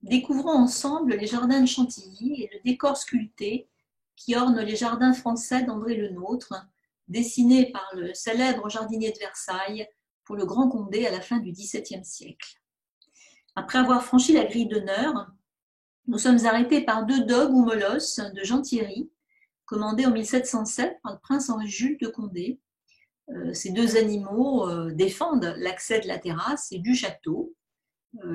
Découvrons ensemble les jardins de Chantilly et le décor sculpté qui orne les jardins français d'André Le Nôtre, dessinés par le célèbre jardinier de Versailles pour le Grand Condé à la fin du XVIIe siècle. Après avoir franchi la grille d'honneur, nous sommes arrêtés par deux dogues ou molosses de Jean Thierry, commandés en 1707 par le prince Henri-Jules de Condé. Ces deux animaux défendent l'accès de la terrasse et du château.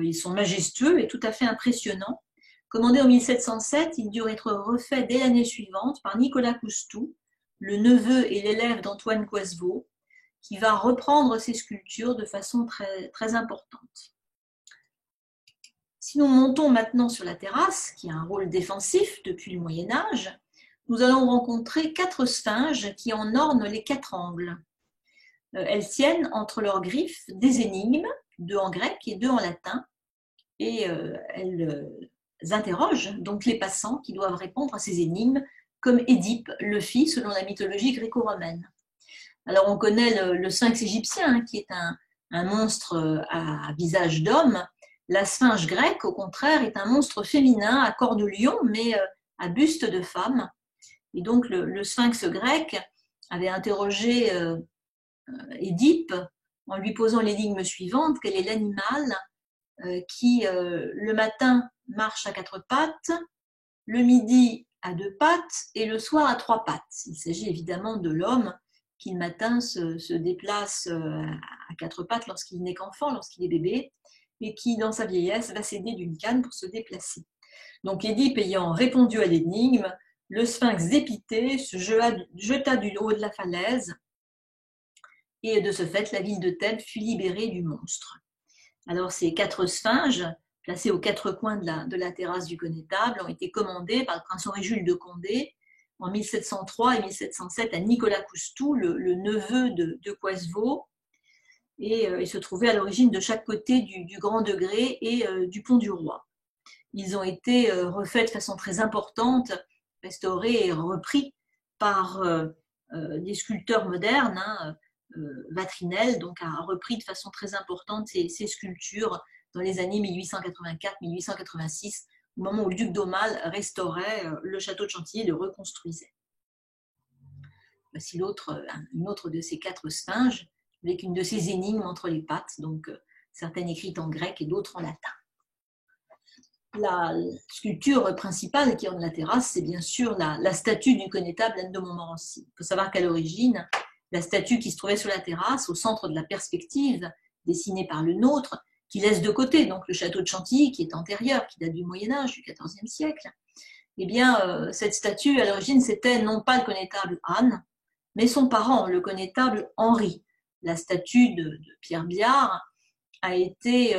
Ils sont majestueux et tout à fait impressionnants. Commandés en 1707, ils durent être refaits dès l'année suivante par Nicolas Coustou, le neveu et l'élève d'Antoine Coisevaux, qui va reprendre ces sculptures de façon très, très importante. Si nous montons maintenant sur la terrasse, qui a un rôle défensif depuis le Moyen-Âge, nous allons rencontrer quatre sphinges qui en ornent les quatre angles. Elles tiennent entre leurs griffes des énigmes, deux en grec et deux en latin, et elles interrogent donc les passants qui doivent répondre à ces énigmes, comme Édipe le fit selon la mythologie gréco-romaine. Alors on connaît le sphinx égyptien, qui est un monstre à visage d'homme. La sphinge grecque, au contraire, est un monstre féminin à corps de lion, mais à buste de femme. Et donc le sphinx grec avait interrogé Édipe en lui posant l'énigme suivante: quel est l'animal qui le matin marche à quatre pattes, le midi à deux pattes et le soir à trois pattes. Il s'agit évidemment de l'homme qui le matin se déplace à quatre pattes lorsqu'il n'est qu'enfant, lorsqu'il est bébé, et qui dans sa vieillesse va s'aider d'une canne pour se déplacer. Donc Édipe ayant répondu à l'énigme, le sphinx dépité se jeta du haut de la falaise, et de ce fait la ville de Thèbes fut libérée du monstre. Alors ces quatre sphinges, placés aux quatre coins de la terrasse du Connétable, ont été commandés par le prince Henri-Jules de Condé en 1703 et 1707 à Nicolas Coustou, le neveu de Coisevaux, et ils se trouvaient à l'origine de chaque côté du Grand Degré et du Pont du Roi. Ils ont été refaits de façon très importante, restaurés et repris par des sculpteurs modernes. Vatrinel donc, a repris de façon très importante ces sculptures dans les années 1884-1886, au moment où le duc d'Aumale restaurait le château de Chantilly et le reconstruisait. Voici une autre de ces quatre sphinges, avec une de ces énigmes entre les pattes, donc certaines écrites en grec et d'autres en latin. La sculpture principale qui orne la terrasse, c'est bien sûr la statue du connétable Anne de Montmorency. Il faut savoir qu'à l'origine, la statue qui se trouvait sur la terrasse, au centre de la perspective, dessinée par Le Nôtre, qui laisse de côté donc le château de Chantilly, qui est antérieur, qui date du Moyen-Âge, du XIVe siècle, eh bien, cette statue, à l'origine, c'était non pas le connétable Anne, mais son parent, le connétable Henri. La statue de Pierre Biard a été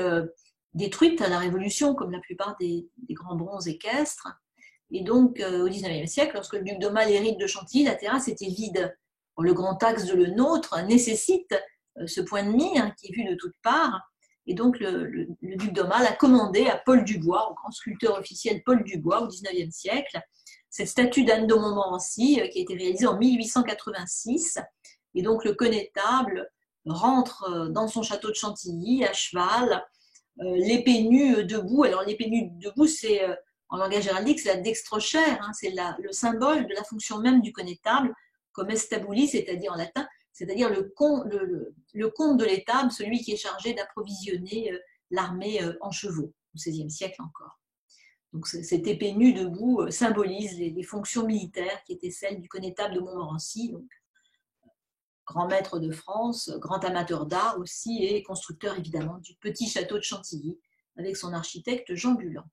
détruite à la Révolution, comme la plupart des grands bronzes équestres. Et donc, au XIXe siècle, lorsque le duc d'Aumale hérite de Chantilly, la terrasse était vide. Le grand axe de Le Nôtre nécessite ce point de mire qui est vu de toutes parts. Et donc, le duc d'Aumale a commandé à Paul Dubois, au grand sculpteur officiel Paul Dubois, au XIXe siècle, cette statue d'Anne de Montmorency qui a été réalisée en 1886. Et donc, le connétable rentre dans son château de Chantilly à cheval, l'épée nue debout. Alors, l'épée nue debout, c'est en langage héraldique, c'est la dextrochère, hein, c'est le symbole de la fonction même du connétable, comme estabuli, c'est-à-dire en latin, c'est-à-dire le comte de l'étable, celui qui est chargé d'approvisionner l'armée en chevaux, au XVIe siècle encore. Donc cette épée nue debout symbolise les fonctions militaires qui étaient celles du connétable de Montmorency, donc grand maître de France, grand amateur d'art aussi, et constructeur évidemment du petit château de Chantilly, avec son architecte Jean Bulan.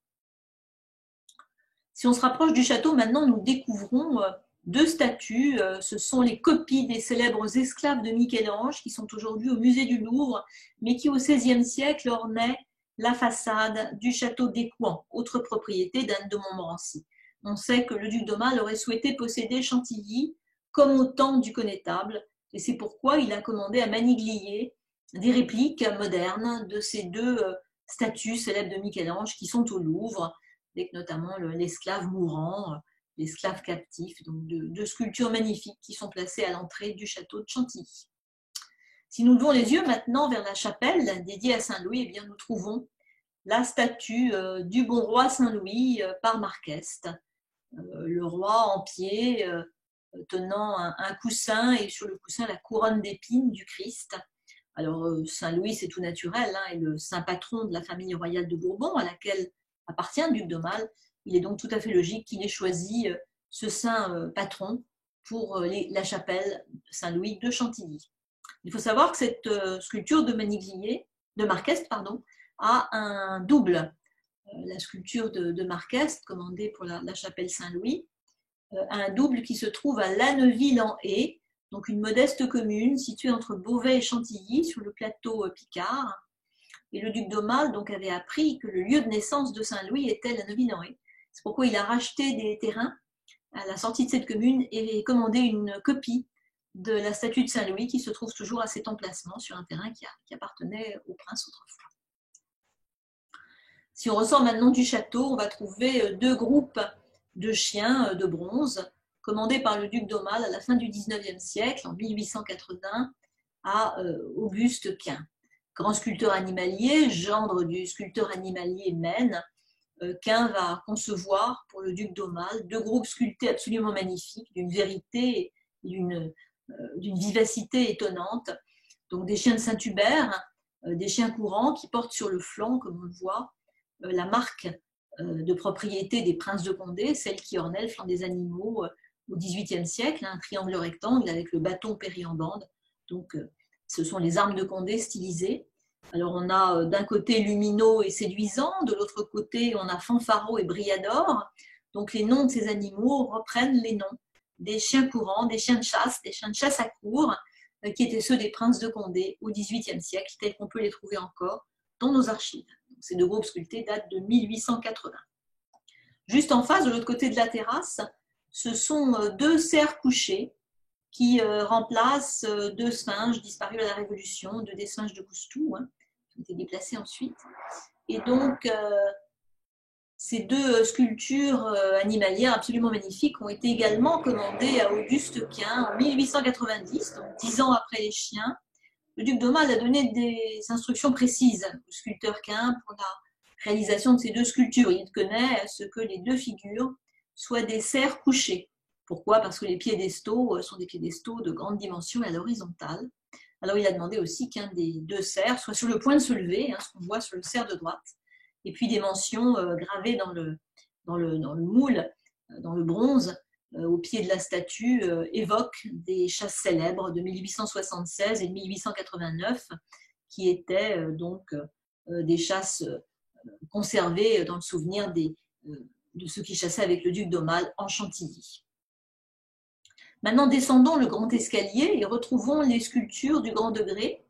Si on se rapproche du château, maintenant nous découvrons deux statues. Ce sont les copies des célèbres esclaves de Michel-Ange qui sont aujourd'hui au musée du Louvre, mais qui au XVIe siècle ornaient la façade du château d'Écouen, autre propriété d'Anne de Montmorency. On sait que le duc d'Aumale aurait souhaité posséder Chantilly comme au temps du connétable, et c'est pourquoi il a commandé à Maniglier des répliques modernes de ces deux statues célèbres de Michel-Ange qui sont au Louvre, avec notamment l'esclave mourant, l'esclave captif, donc deux sculptures magnifiques qui sont placées à l'entrée du château de Chantilly. Si nous levons les yeux maintenant vers la chapelle dédiée à Saint-Louis, eh bien nous trouvons la statue du bon roi Saint-Louis par Marqueste. Le roi en pied, tenant un coussin et sur le coussin la couronne d'épines du Christ. Alors Saint-Louis, c'est tout naturel, hein, est le saint patron de la famille royale de Bourbon, à laquelle appartient le duc d'Aumale. Il est donc tout à fait logique qu'il ait choisi ce saint patron pour la chapelle Saint-Louis de Chantilly. Il faut savoir que cette sculpture de Marqueste, a un double. La sculpture de Marqueste, commandée pour la chapelle Saint-Louis, a un double qui se trouve à Lanneville-en-Haye, donc une modeste commune située entre Beauvais et Chantilly, sur le plateau picard. Et le duc d'Aumale donc avait appris que le lieu de naissance de Saint-Louis était Lanneville-en-Haye. C'est pourquoi il a racheté des terrains à la sortie de cette commune et commandé une copie de la statue de Saint-Louis qui se trouve toujours à cet emplacement sur un terrain qui appartenait au prince autrefois. Si on ressort maintenant du château, on va trouver deux groupes de chiens de bronze commandés par le duc d'Aumale à la fin du XIXe siècle, en 1880, à Auguste Quint. Grand sculpteur animalier, gendre du sculpteur animalier Maine, Quint va concevoir pour le duc d'Aumale deux groupes sculptés absolument magnifiques, d'une vérité et d'une vivacité étonnante. Donc des chiens de Saint-Hubert, des chiens courants qui portent sur le flanc, comme on le voit, la marque de propriété des princes de Condé, celle qui ornait le flanc des animaux au XVIIIe siècle, un triangle rectangle avec le bâton péri en bande. Donc ce sont les armes de Condé stylisées. Alors on a d'un côté Lumineux et Séduisant, de l'autre côté on a Fanfaro et Briador. Donc les noms de ces animaux reprennent les noms des chiens courants, des chiens de chasse à cour, qui étaient ceux des princes de Condé au XVIIIe siècle, tels qu'on peut les trouver encore dans nos archives. Donc, ces deux groupes sculptés datent de 1880. Juste en face, de l'autre côté de la terrasse, ce sont deux cerfs couchés qui remplacent deux sphinges disparus à la Révolution, des sphinges de Coustou, qui ont été déplacés ensuite. Et donc, ces deux sculptures animalières absolument magnifiques ont été également commandées à Auguste Quint en 1890, donc 10 ans après les chiens. Le duc d'Aumale a donné des instructions précises au sculpteur Quint pour la réalisation de ces deux sculptures. Il tenait à ce que les deux figures soient des cerfs couchés. Pourquoi? Parce que les piédestaux sont des piédestaux de grande dimension et à l'horizontale. Alors il a demandé aussi qu'un des deux cerfs soit sur le point de se lever, ce qu'on voit sur le cerf de droite, et puis des mentions gravées dans le moule, dans le bronze, au pied de la statue, évoquent des chasses célèbres de 1876 et de 1889, qui étaient donc des chasses conservées dans le souvenir de ceux qui chassaient avec le duc d'Aumale en Chantilly. Maintenant, descendons le grand escalier et retrouvons les sculptures du grand degré.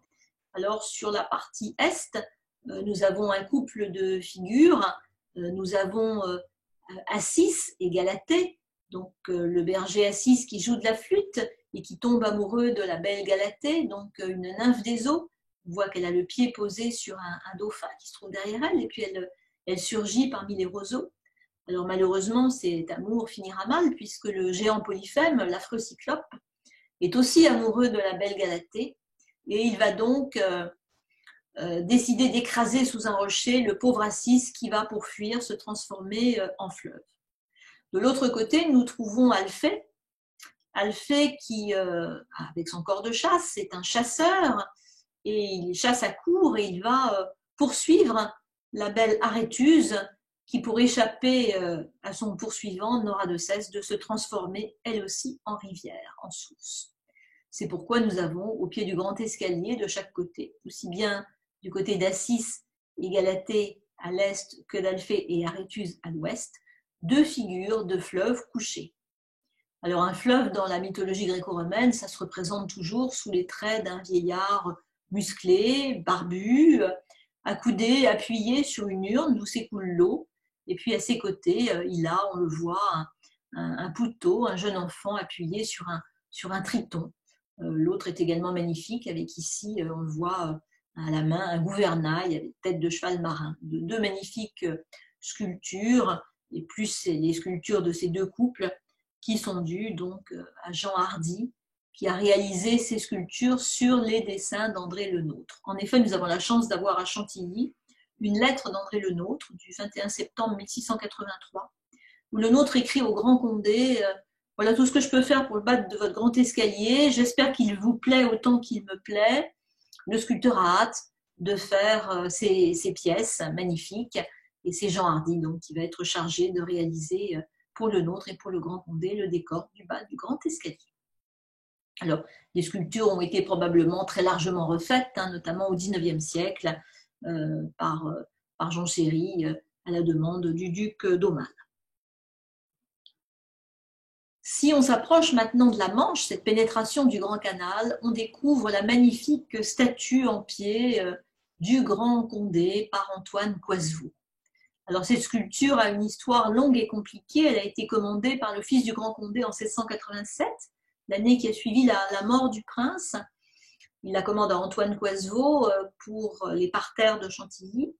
Alors, sur la partie est, nous avons un couple de figures. Nous avons Assis et Galatée, donc le berger Assis qui joue de la flûte et qui tombe amoureux de la belle Galatée, donc une nymphe des eaux. On voit qu'elle a le pied posé sur un dauphin qui se trouve derrière elle, et puis elle surgit parmi les roseaux. Alors malheureusement, cet amour finira mal, puisque le géant Polyphème, l'affreux cyclope, est aussi amoureux de la belle Galatée, et il va donc décider d'écraser sous un rocher le pauvre Assis qui va, pour fuir, se transformer en fleuve. De l'autre côté, nous trouvons Alphée. Alphée qui, avec son corps de chasse, est un chasseur, et il chasse à court, et il va poursuivre la belle Aréthuse, qui, pour échapper à son poursuivant, n'aura de cesse de se transformer, elle aussi, en rivière, en source. C'est pourquoi nous avons, au pied du grand escalier, de chaque côté, aussi bien du côté d'Assis et Galatée à l'est que d'Alphée et Aréthuse à l'ouest, deux figures de fleuves couchés. Alors un fleuve, dans la mythologie gréco-romaine, ça se représente toujours sous les traits d'un vieillard musclé, barbu, accoudé, appuyé sur une urne d'où s'écoule l'eau. Et puis à ses côtés, il a, on le voit, un poutot, un jeune enfant appuyé sur un triton. L'autre est également magnifique, avec ici, on le voit à la main, un gouvernail avec tête de cheval marin. Deux magnifiques sculptures, et plus les sculptures de ces deux couples, qui sont dues donc à Jean Hardy, qui a réalisé ces sculptures sur les dessins d'André Le Nôtre. En effet, nous avons la chance d'avoir à Chantilly une lettre d'André Le Nôtre du 21 septembre 1683, où Le Nôtre écrit au Grand Condé voilà tout ce que je peux faire pour le battre de votre grand escalier. J'espère qu'il vous plaît autant qu'il me plaît. Le sculpteur a hâte de faire ces pièces magnifiques et c'est Jean Hardy donc, qui va être chargé de réaliser pour Le Nôtre et pour le Grand Condé le décor du bas du grand escalier. Alors, les sculptures ont été probablement très largement refaites, hein, notamment au XIXe siècle, par Jean Chéry à la demande du duc d'Aumale. Si on s'approche maintenant de la Manche, cette pénétration du Grand Canal, on découvre la magnifique statue en pied du Grand Condé par Antoine Coisevaux. Alors cette sculpture a une histoire longue et compliquée. Elle a été commandée par le fils du Grand Condé en 1687, l'année qui a suivi la mort du prince. Il la commande à Antoine Coisevaux pour les parterres de Chantilly.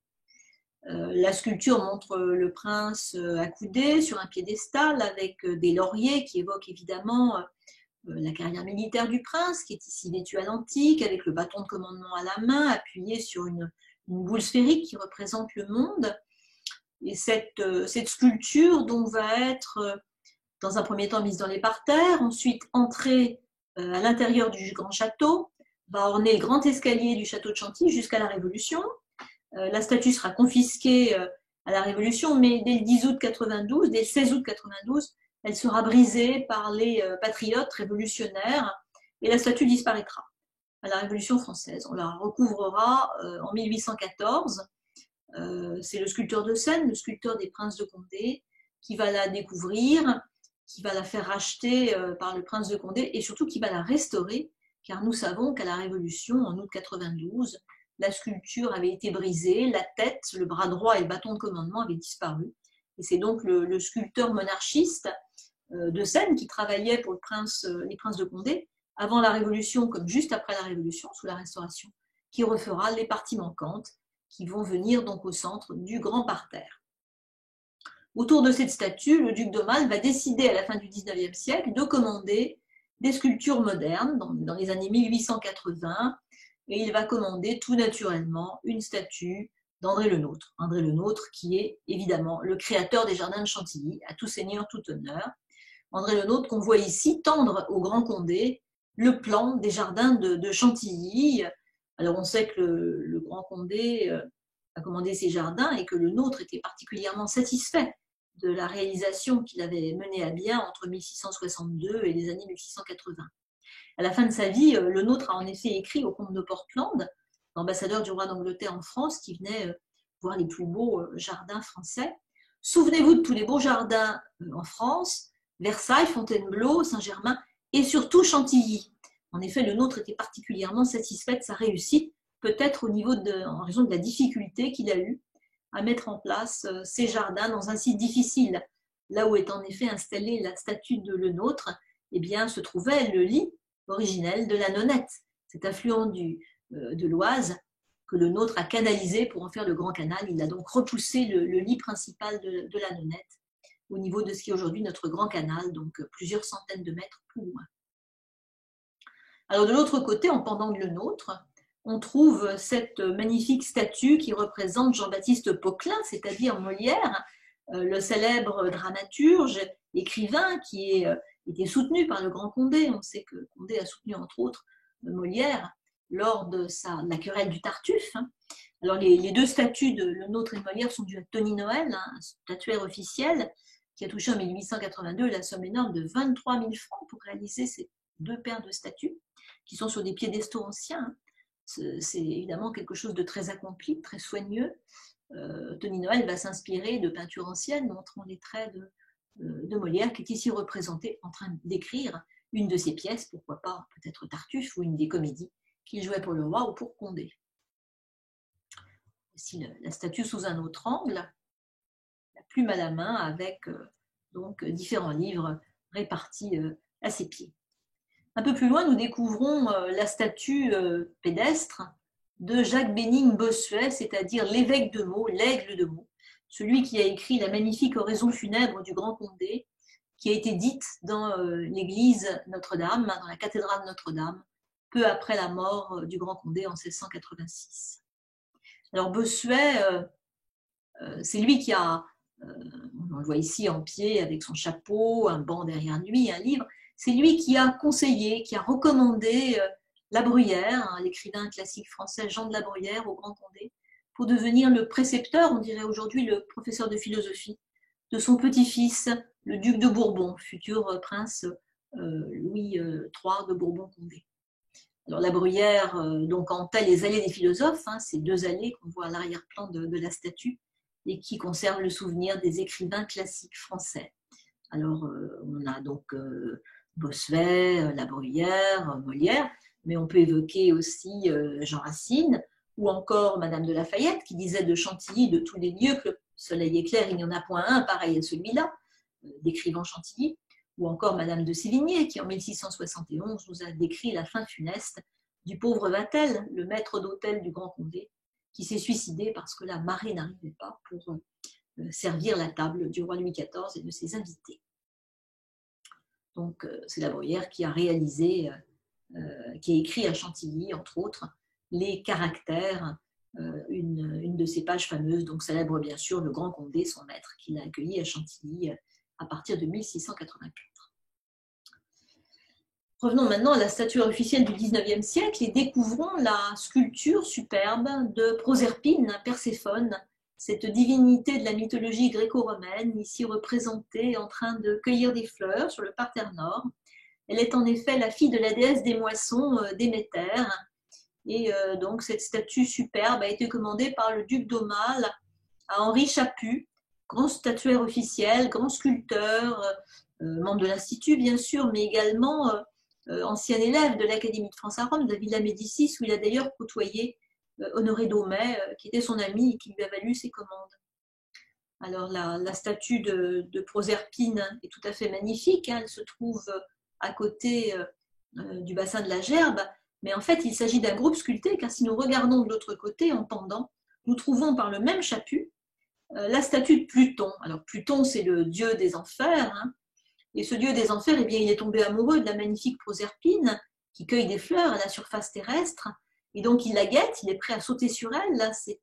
La sculpture montre le prince accoudé sur un piédestal avec des lauriers qui évoquent évidemment la carrière militaire du prince, qui est ici vêtu à l'antique, avec le bâton de commandement à la main, appuyé sur une boule sphérique qui représente le monde. Et cette sculpture donc, va être, dans un premier temps, mise dans les parterres, ensuite entrée à l'intérieur du grand château, va orner le grand escalier du château de Chantilly jusqu'à la Révolution. La statue sera confisquée à la Révolution, mais dès le 10 août 92, dès le 16 août 92, elle sera brisée par les patriotes révolutionnaires et la statue disparaîtra à la Révolution française. On la recouvrera en 1814. C'est le sculpteur de Sène, le sculpteur des princes de Condé, qui va la découvrir, qui va la faire racheter par le prince de Condé et surtout qui va la restaurer, car nous savons qu'à la Révolution, en août 92, la sculpture avait été brisée, la tête, le bras droit et le bâton de commandement avaient disparu. Et c'est donc le sculpteur monarchiste de Sène qui travaillait pour les princes de Condé avant la Révolution comme juste après la Révolution, sous la Restauration, qui refera les parties manquantes qui vont venir donc au centre du grand parterre. Autour de cette statue, le duc d'Aumale va décider à la fin du XIXe siècle de commander des sculptures modernes dans les années 1880 et il va commander tout naturellement une statue d'André Le Nôtre. André Le Nôtre qui est évidemment le créateur des jardins de Chantilly, à tout seigneur, tout honneur. André Le Nôtre qu'on voit ici tendre au Grand Condé le plan des jardins de Chantilly. Alors on sait que le Grand Condé a commandé ces jardins et que Le Nôtre était particulièrement satisfait de la réalisation qu'il avait menée à bien entre 1662 et les années 1680. À la fin de sa vie, Le Nôtre a en effet écrit au comte de Portland, l'ambassadeur du roi d'Angleterre en France, qui venait voir les plus beaux jardins français. Souvenez-vous de tous les beaux jardins en France, Versailles, Fontainebleau, Saint-Germain et surtout Chantilly. En effet, Le Nôtre était particulièrement satisfait de sa réussite, peut-être en raison de la difficulté qu'il a eue à mettre en place ces jardins dans un site difficile. Là où est en effet installée la statue de Le Nôtre, eh bien, se trouvait le lit originel de la Nonette, cet affluent de l'Oise que Le Nôtre a canalisé pour en faire le Grand Canal. Il a donc repoussé le lit principal de la Nonette au niveau de ce qui est aujourd'hui notre Grand Canal, donc plusieurs centaines de mètres plus loin. Alors de l'autre côté, en pendant de Le Nôtre, on trouve cette magnifique statue qui représente Jean-Baptiste Poquelin, c'est-à-dire Molière, le célèbre dramaturge, écrivain qui était soutenu par le Grand Condé. On sait que Condé a soutenu entre autres Molière lors de la querelle du Tartuffe. Alors les deux statues de Le Nôtre et Molière sont dues à Tony Noël, un statuaire officiel qui a touché en 1882 la somme énorme de 23 000 francs pour réaliser ces deux paires de statues qui sont sur des piédestaux anciens. C'est évidemment quelque chose de très accompli, très soigneux. Tony Noël va s'inspirer de peintures anciennes montrant les traits de Molière, qui est ici représenté en train d'écrire une de ses pièces, pourquoi pas peut-être Tartuffe ou une des comédies qu'il jouait pour le roi ou pour Condé. Ici la statue sous un autre angle, la plume à la main avec donc différents livres répartis à ses pieds. Un peu plus loin, nous découvrons la statue pédestre de Jacques Bénigne Bossuet, c'est-à-dire l'évêque de Meaux, l'aigle de Meaux, celui qui a écrit la magnifique oraison funèbre du Grand Condé, qui a été dite dans l'église Notre-Dame, dans la cathédrale Notre-Dame, peu après la mort du Grand Condé en 1686. Alors Bossuet, c'est lui qui a, on le voit ici en pied avec son chapeau, un banc derrière lui, un livre, c'est lui qui a conseillé, qui a recommandé La Bruyère, hein, l'écrivain classique français Jean de La Bruyère au Grand Condé, pour devenir le précepteur, on dirait aujourd'hui le professeur de philosophie, de son petit-fils, le duc de Bourbon, futur prince Louis III de Bourbon-Condé. Alors La Bruyère donc hantait les allées des philosophes, hein, ces deux allées qu'on voit à l'arrière-plan de la statue, et qui conservent le souvenir des écrivains classiques français. Alors on a donc Bossuet, La Bruyère, Molière, mais on peut évoquer aussi Jean Racine, ou encore Madame de Lafayette, qui disait de Chantilly, de tous les lieux que le soleil éclaire, il n'y en a point un pareil à celui-là, décrivant Chantilly, ou encore Madame de Sévigné, qui en 1671 nous a décrit la fin funeste du pauvre Vatel, le maître d'hôtel du Grand Condé, qui s'est suicidé parce que la marée n'arrivait pas pour servir la table du roi Louis XIV et de ses invités. Donc c'est La Bruyère qui a réalisé, qui a écrit à Chantilly, entre autres, les caractères, une de ses pages fameuses, donc célèbre bien sûr le Grand Condé, son maître, qui l'a accueilli à Chantilly à partir de 1684. Revenons maintenant à la statuaire officielle du XIXe siècle et découvrons la sculpture superbe de Proserpine, Perséphone, cette divinité de la mythologie gréco-romaine, ici représentée en train de cueillir des fleurs sur le parterre nord. Elle est en effet la fille de la déesse des moissons, Déméter, et donc cette statue superbe a été commandée par le duc d'Aumale à Henri Chaput, grand statuaire officiel, grand sculpteur, membre de l'Institut bien sûr, mais également ancien élève de l'Académie de France à Rome, de la Villa Médicis, où il a d'ailleurs côtoyé Honoré Daumet, qui était son ami et qui lui a valu ses commandes. Alors la statue de Proserpine est tout à fait magnifique, hein, elle se trouve à côté du bassin de la Gerbe, mais en fait il s'agit d'un groupe sculpté, car si nous regardons de l'autre côté, en pendant, nous trouvons par le même Chaput la statue de Pluton. Alors Pluton, c'est le dieu des enfers, hein, et ce dieu des enfers, eh bien, il est tombé amoureux de la magnifique Proserpine, qui cueille des fleurs à la surface terrestre, et donc il la guette, il est prêt à sauter sur elle. Là, c'est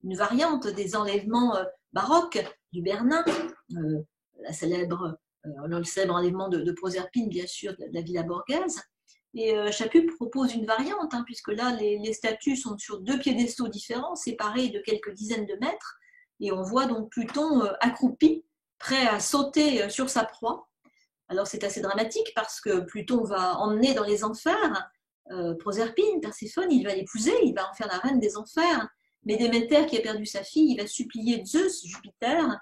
une variante des enlèvements baroques du Bernin, le célèbre enlèvement de Proserpine, bien sûr, de la Villa Borghese. Et Chaput propose une variante, hein, puisque là, les statues sont sur deux piédestaux différents, séparés de quelques dizaines de mètres, et on voit donc Pluton accroupi, prêt à sauter sur sa proie. Alors c'est assez dramatique parce que Pluton va emmener dans les enfers Proserpine, Perséphone, il va l'épouser, il va en faire la reine des enfers. Mais Déméter, qui a perdu sa fille, il va supplier Zeus, Jupiter,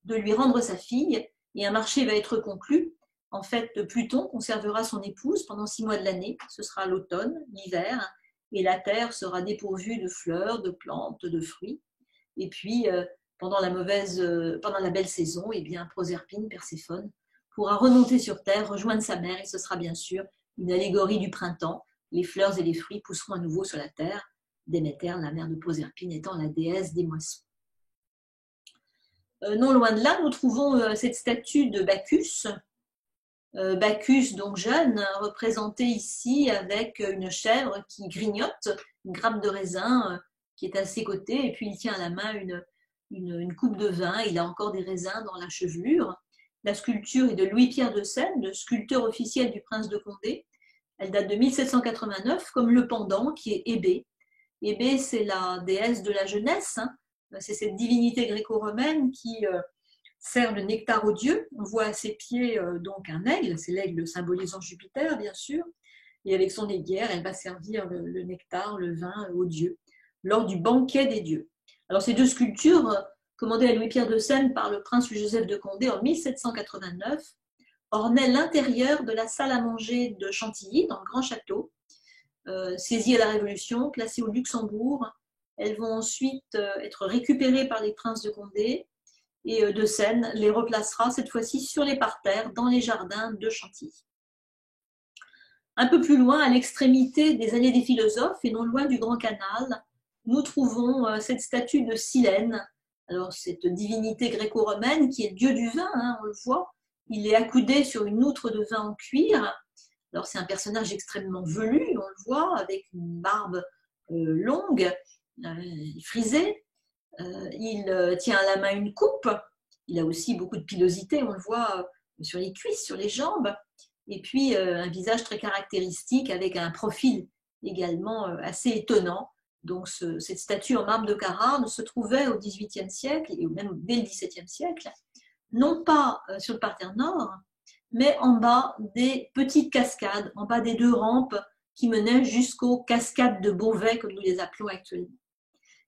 de lui rendre sa fille, et un marché va être conclu. En fait, Pluton conservera son épouse pendant 6 mois de l'année, ce sera l'automne, l'hiver, et la terre sera dépourvue de fleurs, de plantes, de fruits. Et puis, pendant la belle saison, eh bien, Proserpine, Perséphone, pourra remonter sur terre, rejoindre sa mère, et ce sera bien sûr une allégorie du printemps. Les fleurs et les fruits pousseront à nouveau sur la terre, Déméter, la mère de Proserpine, étant la déesse des moissons. Non loin de là, nous trouvons cette statue de Bacchus. Bacchus, donc jeune, représenté ici avec une chèvre qui grignote, une grappe de raisin qui est à ses côtés, et puis il tient à la main une coupe de vin, il a encore des raisins dans la chevelure. La sculpture est de Louis-Pierre de Sène, le sculpteur officiel du prince de Condé. Elle date de 1789, comme le pendant qui est Hébé. Hébé, c'est la déesse de la jeunesse, hein. C'est cette divinité gréco-romaine qui sert le nectar aux dieux. On voit à ses pieds donc un aigle, c'est l'aigle symbolisant Jupiter, bien sûr. Et avec son aiguière, elle va servir le nectar, le vin aux dieux, lors du banquet des dieux. Alors ces deux sculptures, commandées à Louis-Pierre de Sène par le prince Louis-Joseph de Condé en 1789, ornaient l'intérieur de la salle à manger de Chantilly, dans le grand château. Saisies à la Révolution, placées au Luxembourg, elles vont ensuite être récupérées par les princes de Condé, et de Sène les replacera cette fois-ci sur les parterres, dans les jardins de Chantilly. Un peu plus loin, à l'extrémité des allées des philosophes, et non loin du Grand Canal, nous trouvons cette statue de Silène. Alors, cette divinité gréco-romaine qui est dieu du vin, hein, on le voit. Il est accoudé sur une outre de vin en cuir. Alors, c'est un personnage extrêmement velu, on le voit, avec une barbe longue, frisé. Il tient à la main une coupe. Il a aussi beaucoup de pilosité, on le voit sur les cuisses, sur les jambes. Et puis un visage très caractéristique avec un profil également assez étonnant. Donc cette statue en marbre de Carrare se trouvait au XVIIIe siècle et même dès le XVIIe siècle, non pas sur le parterre nord, mais en bas des petites cascades, en bas des deux rampes qui menaient jusqu'aux cascades de Beauvais, comme nous les appelons actuellement.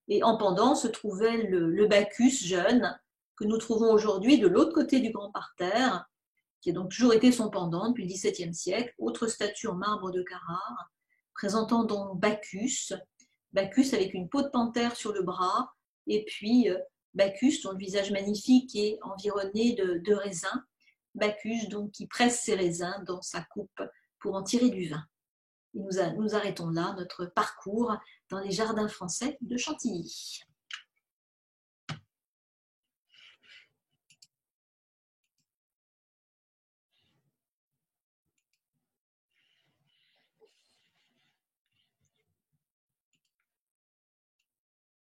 Et en pendant se trouvait le Bacchus jeune, que nous trouvons aujourd'hui de l'autre côté du grand parterre, qui a donc toujours été son pendant depuis le XVIIe siècle, autre statue en marbre de Carrare, présentant donc Bacchus avec une peau de panthère sur le bras, et puis Bacchus, dont le visage magnifique est environné de raisins, Bacchus donc qui presse ses raisins dans sa coupe pour en tirer du vin. Et nous arrêtons là notre parcours dans les jardins français de Chantilly.